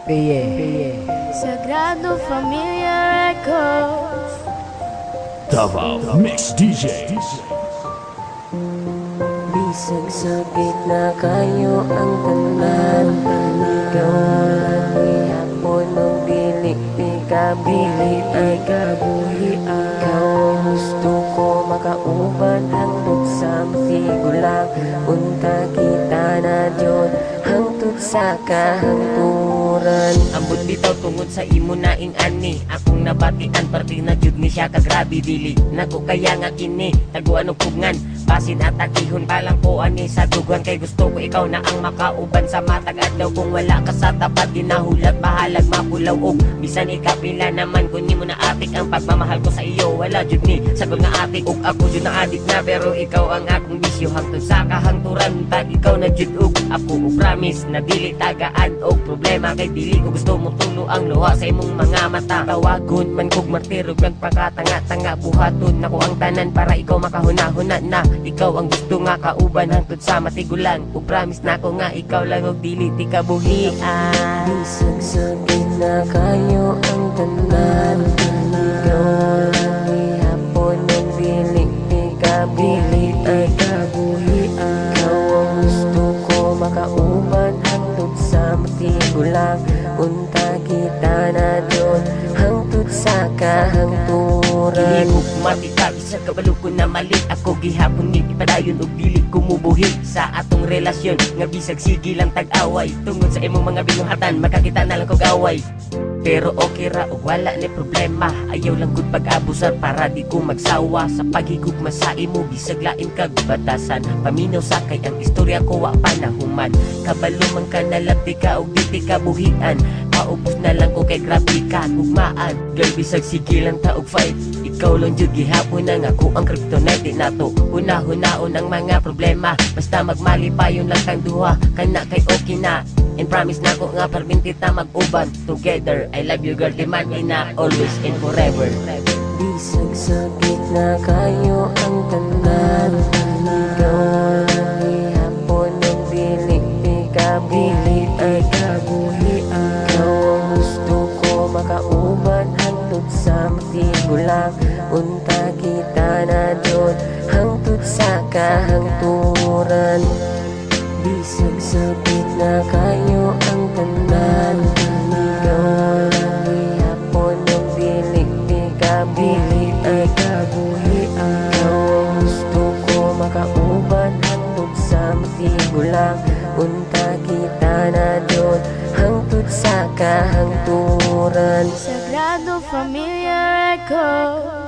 Sagrado Familia Records. Davao Mix DJ. Bisag sa gitna kayo ang tanan. Ikaw ang hapon ng dili, ikabili ay kabuhi. Ikaw ang gusto ko makauban hangtod sa matigulang. Unta kita na Diyon hangtod sa kahangturan. Ambot bitaw tungod sa imo naing ani, akong nabatian parte na jud ni siya kagrabe dili nako kaya nga kini taguan og pugngan basin at takihon pa lang ko ani sa dugan kay gusto ko ikaw na ang makauban sa matag adlaw kung wala ka sa tapat ginahulat bahalag mapulaw og bisan ikapila naman kun nimo na atik ang pagmamahal ko sa iyo wala jud ni sagol nga atik og ako jud na adik na pero ikaw ang akong bisyo hangtod sa kahangturan tag ikaw na jud og ako og promise na dili tagaan og problema kay dili ko gusto mo tulo ang luha sa imong mga mata tawagon man kog martirog nagpakatanga-tanga buhaton nako ang tanan para ikaw makahuna-huna na ikaw ang gusto nga kauban hangtod sa matigulang ug promise nako nga ikaw lang og dili ti kabuhian. Bisag sa gitna kayo ang tanan. Ikaw ang hapon ng dili, ikabili ay kabuhi. Ikaw ang gusto ko makauban hangtod sa matigulang. Unta kita na Diyon hangtod sa kahangturan. Gihimog matika sa kabalo ko na mali ako gihapon ni ipadayon og dili ko mubuhi sa atong relasyon nga bisag sige lang tag-away tungod sa imong mga binuhatan makakita na lang kog away. Pero okay ra og wala ni problema ayaw lang gud pag-abusar para di ko magsawa sa paghigugma sa imo bisag lain kag batasan paminaw sa kay ang istorya ko wa pa nahuman kabalo man ka nalabdi ka og di ka buhian paubos na lang ko kay grabe ka gugmaan girl bisag sige lang ta og fight ikaw lang jud gihapon na nga ko ang kryptonite nato hunahon ang mga problema basta magmalipayon lang tang duha kana kay okay na. And promise na ko nga permintit na mag-uban together. I love you girl, demand ina always and forever. Bisag sa gitna kayo ang tanan. Ikaw ang hapon ng dili, ikabili ay kabuhi. Ikaw ang gusto ko makauban hangtod sa matigulang. Unta kita na Diyon hangtod sa kahangturan. Bisag sa gitna kayo ang tanan. Ikaw ang hapon ng dili, ikabili ay kabuhi. Ikaw ang gusto ko makauban hangtod sa matigulang. Unta kita na Diyon hangtod sa kahangturan. Sagrado Familia Records.